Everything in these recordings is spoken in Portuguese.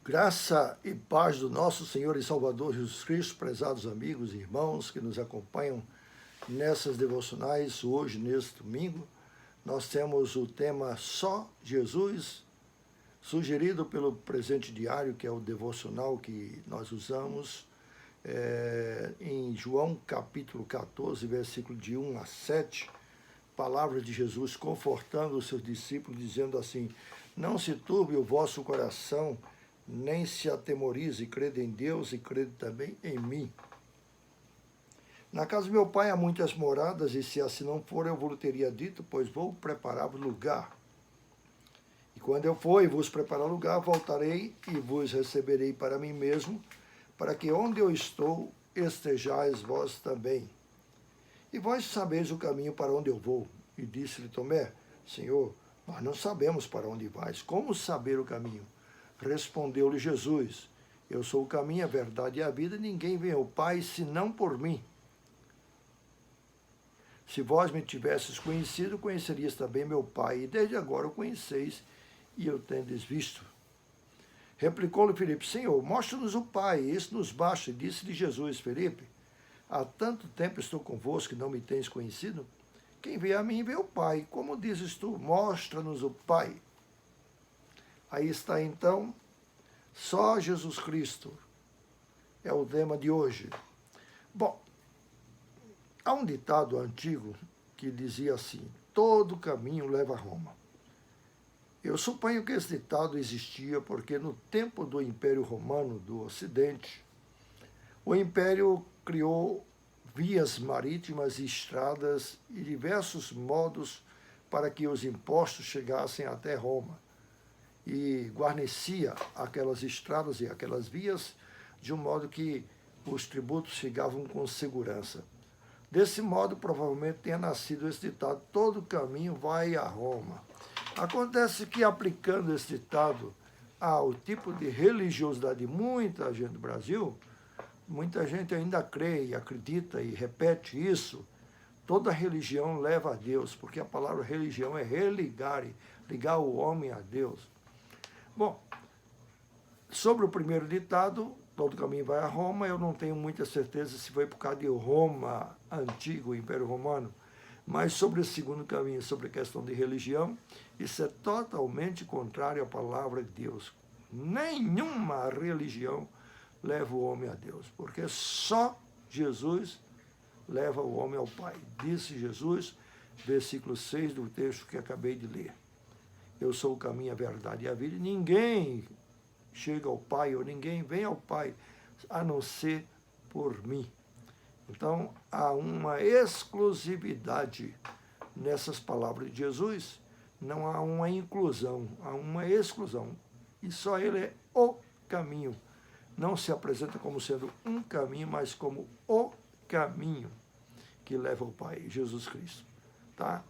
Graça e paz do nosso Senhor e Salvador Jesus Cristo, prezados amigos e irmãos que nos acompanham nessas devocionais hoje, neste domingo. Nós temos o tema Só Jesus, sugerido pelo Presente Diário, que é o devocional que nós usamos, em João capítulo 14, versículo de 1 a 7, palavra de Jesus confortando os seus discípulos, dizendo assim: não se turbe o vosso coração, nem se atemorize, crede em Deus e crede também em mim. Na casa do meu pai há muitas moradas, e se assim não for, eu vos teria dito, pois vou preparar-vos lugar. E quando eu for e vos preparar lugar, voltarei e vos receberei para mim mesmo, para que onde eu estou, estejais vós também. E vós sabeis o caminho para onde eu vou. E disse-lhe Tomé: Senhor, nós não sabemos para onde vais. Como saber o caminho? Respondeu-lhe Jesus: eu sou o caminho, a verdade e a vida, ninguém vem ao Pai senão por mim. Se vós me tivesses conhecido, conhecerias também meu Pai, e desde agora o conheceis e o tendes visto. Replicou-lhe Filipe: Senhor, mostra-nos o Pai, isso nos basta. E disse-lhe Jesus: Filipe, há tanto tempo estou convosco que não me tens conhecido? Quem vê a mim vê o Pai. Como dizes tu, mostra-nos o Pai? Aí está então, só Jesus Cristo é o tema de hoje. Bom, há um ditado antigo que dizia assim: todo caminho leva a Roma. Eu suponho que esse ditado existia porque no tempo do Império Romano do Ocidente, o Império criou vias marítimas e estradas e diversos modos para que os impostos chegassem até Roma, e guarnecia aquelas estradas e aquelas vias de um modo que os tributos chegavam com segurança. Desse modo, provavelmente tenha nascido esse ditado: todo caminho vai a Roma. Acontece que, aplicando esse ditado ao tipo de religiosidade de muita gente do Brasil, muita gente ainda crê e acredita e repete isso: toda religião leva a Deus, porque a palavra religião é religar, ligar o homem a Deus. Bom, sobre o primeiro ditado, todo caminho vai a Roma, eu não tenho muita certeza se foi por causa de Roma antigo, o Império Romano, mas sobre o segundo caminho, sobre a questão de religião, isso é totalmente contrário à palavra de Deus. Nenhuma religião leva o homem a Deus, porque só Jesus leva o homem ao Pai. Disse Jesus, versículo 6 do texto que acabei de ler: eu sou o caminho, a verdade e a vida. Ninguém chega ao Pai, ou ninguém vem ao Pai, a não ser por mim. Então, há uma exclusividade nessas palavras de Jesus, não há uma inclusão, há uma exclusão. E só Ele é o caminho. Não se apresenta como sendo um caminho, mas como o caminho que leva ao Pai, Jesus Cristo. Tá?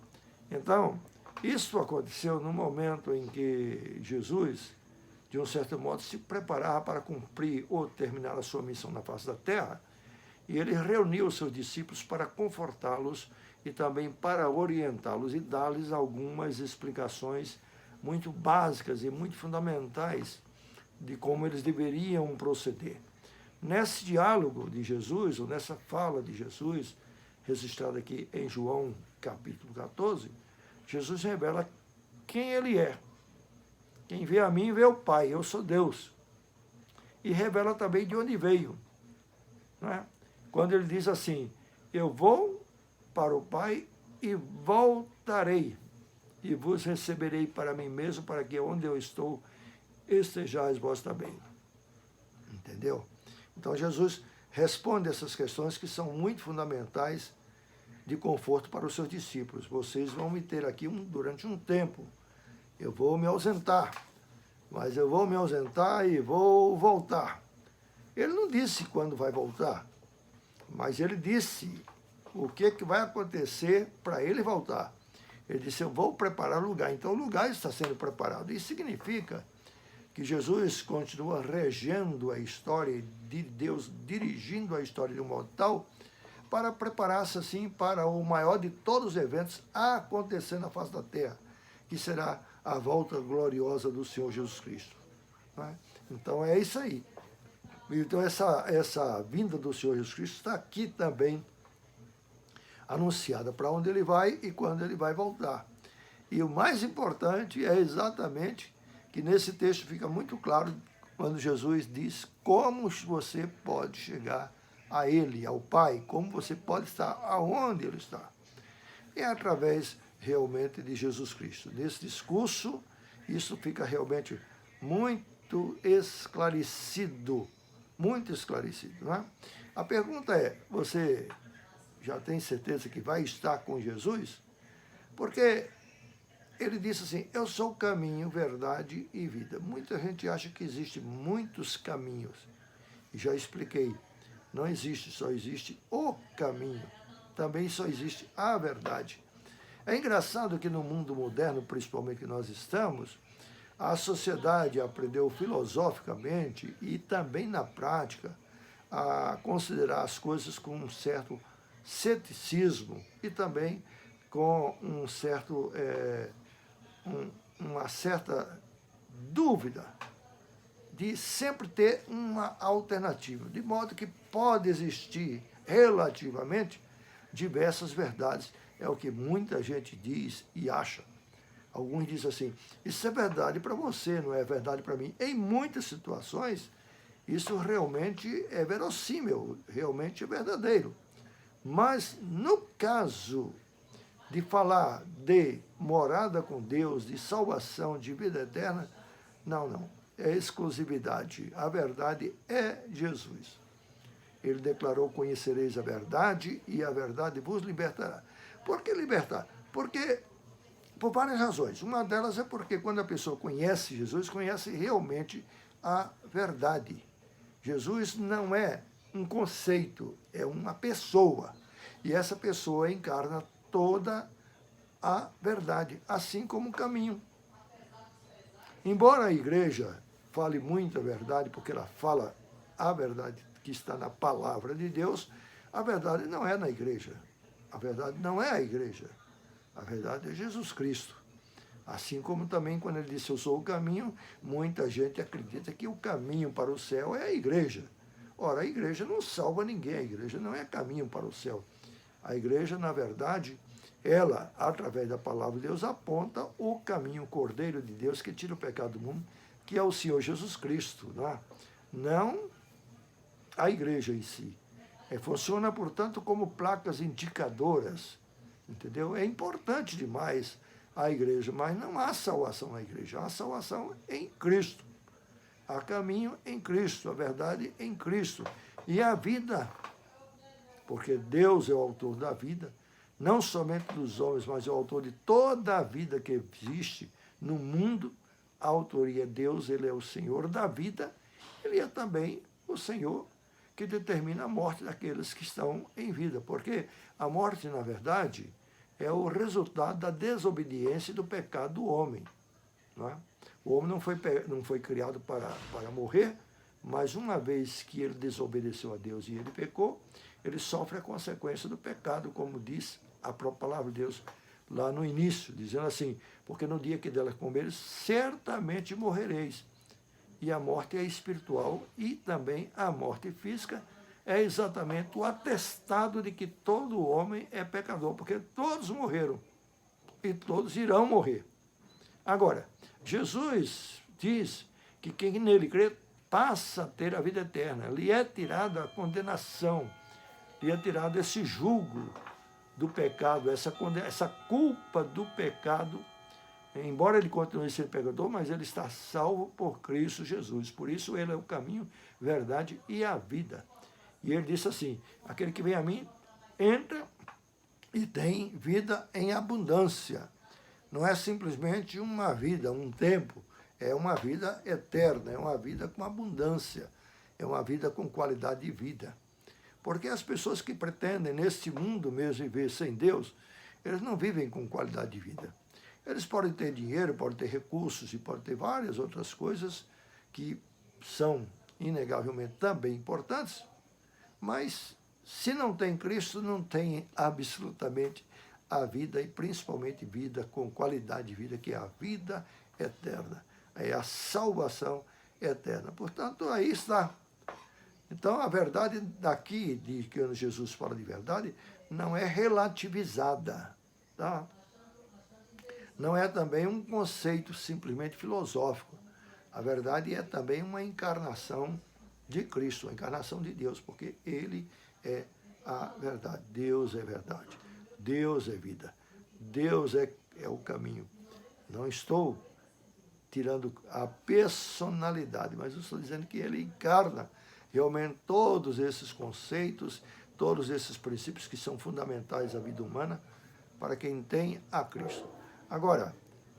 Então, isso aconteceu no momento em que Jesus, de um certo modo, se preparava para cumprir ou terminar a sua missão na face da terra, e ele reuniu os seus discípulos para confortá-los e também para orientá-los e dar-lhes algumas explicações muito básicas e muito fundamentais de como eles deveriam proceder. Nesse diálogo de Jesus, ou nessa fala de Jesus, registrada aqui em João capítulo 14, Jesus revela quem ele é. Quem vê a mim vê o Pai, eu sou Deus. E revela também de onde veio. Não é? Quando ele diz assim: eu vou para o Pai e voltarei, e vos receberei para mim mesmo, para que onde eu estou estejais vós também. Entendeu? Então Jesus responde essas questões que são muito fundamentais de conforto para os seus discípulos. Vocês vão me ter aqui durante um tempo. Eu vou me ausentar, mas eu vou me ausentar e vou voltar. Ele não disse quando vai voltar, mas ele disse o que vai acontecer para ele voltar. Ele disse: eu vou preparar o lugar. Então o lugar está sendo preparado. Isso significa que Jesus continua regendo a história de Deus, dirigindo a história de um modo tal para preparar-se assim para o maior de todos os eventos a acontecer na face da terra, que será a volta gloriosa do Senhor Jesus Cristo. Não é? Então é isso aí. Então essa vinda do Senhor Jesus Cristo está aqui também anunciada para onde ele vai e quando ele vai voltar. E o mais importante é exatamente que nesse texto fica muito claro quando Jesus diz como você pode chegar a Ele, ao Pai, como você pode estar aonde Ele está. É através realmente de Jesus Cristo. Nesse discurso, isso fica realmente muito esclarecido, não é? A pergunta é, você já tem certeza que vai estar com Jesus? Porque ele disse assim, eu sou o caminho, verdade e vida. Muita gente acha que existe muitos caminhos. E já expliquei, não existe, só existe o caminho. Também só existe a verdade. É engraçado que no mundo moderno, principalmente que nós estamos, a sociedade aprendeu filosoficamente e também na prática a considerar as coisas com um certo ceticismo e também com um certo, uma certa dúvida de sempre ter uma alternativa, de modo que pode existir relativamente diversas verdades. É o que muita gente diz e acha. Alguns dizem assim, isso é verdade para você, não é verdade para mim. Em muitas situações, isso realmente é verossímil, realmente é verdadeiro. Mas no caso de falar de morada com Deus, de salvação, de vida eterna, não. É exclusividade. A verdade é Jesus. Ele declarou, conhecereis a verdade e a verdade vos libertará. Por que libertar? Porque, por várias razões. Uma delas é porque quando a pessoa conhece Jesus, conhece realmente a verdade. Jesus não é um conceito, é uma pessoa. E essa pessoa encarna toda a verdade, assim como o caminho. Embora a igreja fale muito a verdade, porque ela fala a verdade que está na palavra de Deus, a verdade não é na igreja. A verdade não é a igreja. A verdade é Jesus Cristo. Assim como também quando ele disse, eu sou o caminho, muita gente acredita que o caminho para o céu é a igreja. Ora, a igreja não salva ninguém, a igreja não é caminho para o céu. A igreja, na verdade, ela, através da palavra de Deus, aponta o caminho, o Cordeiro de Deus que tira o pecado do mundo, que é o Senhor Jesus Cristo, não a igreja em si. Funciona, portanto, como placas indicadoras, entendeu? É importante demais a igreja, mas não há salvação na igreja, há salvação em Cristo. Há caminho em Cristo, a verdade em Cristo. E a vida, porque Deus é o autor da vida, não somente dos homens, mas é o autor de toda a vida que existe no mundo. A autoria é Deus, ele é o Senhor da vida, ele é também o Senhor que determina a morte daqueles que estão em vida, porque a morte, na verdade, é o resultado da desobediência e do pecado do homem. Não é? O homem não foi criado para morrer, mas uma vez que ele desobedeceu a Deus e ele pecou, ele sofre a consequência do pecado, como diz a própria palavra de Deus lá no início, dizendo assim, porque no dia que dela comeres, certamente morrereis. E a morte é espiritual e também a morte física é exatamente o atestado de que todo homem é pecador, porque todos morreram e todos irão morrer. Agora, Jesus diz que quem nele crê passa a ter a vida eterna, lhe é tirada a condenação, lhe é tirado esse julgo do pecado, essa culpa do pecado. Embora ele continue sendo pecador, mas ele está salvo por Cristo Jesus. Por isso ele é o caminho, verdade e a vida. E ele disse assim, aquele que vem a mim, entra e tem vida em abundância. Não é simplesmente uma vida, um tempo, é uma vida eterna, é uma vida com abundância, é uma vida com qualidade de vida. Porque as pessoas que pretendem neste mundo mesmo viver sem Deus, eles não vivem com qualidade de vida. Eles podem ter dinheiro, podem ter recursos e podem ter várias outras coisas que são inegavelmente também importantes, mas se não tem Cristo, não tem absolutamente a vida e principalmente vida com qualidade de vida, que é a vida eterna. É a salvação, eterna. Portanto, aí está. Então, a verdade daqui, de que Jesus fala de verdade, não é relativizada, tá? Não é também um conceito simplesmente filosófico. A verdade é também uma encarnação de Cristo, a encarnação de Deus, porque Ele é a verdade. Deus é verdade. Deus é vida. Deus é o caminho. Não estou tirando a personalidade, mas eu estou dizendo que Ele encarna realmente todos esses conceitos, todos esses princípios que são fundamentais à vida humana para quem tem a Cristo. Agora,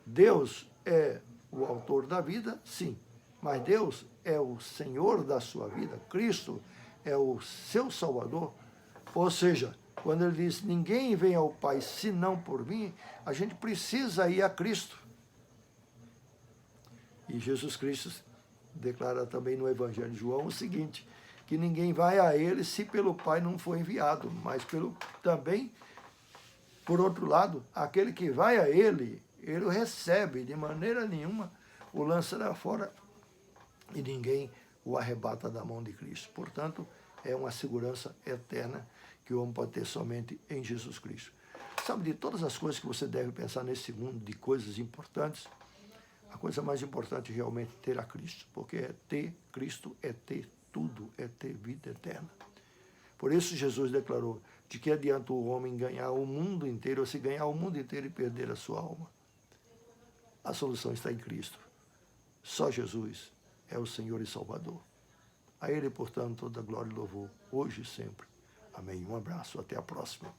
Deus é o autor da vida, sim, mas Deus é o Senhor da sua vida, Cristo é o seu Salvador, ou seja, quando ele diz, ninguém vem ao Pai senão por mim, a gente precisa ir a Cristo. E Jesus Cristo declara também no Evangelho de João o seguinte, que ninguém vai a ele se pelo Pai não for enviado, mas também, por outro lado, aquele que vai a ele, ele o recebe, de maneira nenhuma o lançará fora e ninguém o arrebata da mão de Cristo. Portanto, é uma segurança eterna que o homem pode ter somente em Jesus Cristo. Sabe, de todas as coisas que você deve pensar nesse mundo, de coisas importantes, a coisa mais importante realmente é ter a Cristo, porque é ter Cristo, é ter tudo, é ter vida eterna. Por isso Jesus declarou, de que adianta o homem ganhar o mundo inteiro, ou se ganhar o mundo inteiro e perder a sua alma? A solução está em Cristo. Só Jesus é o Senhor e Salvador. A Ele, portanto, toda glória e louvor, hoje e sempre. Amém. Um abraço, até a próxima.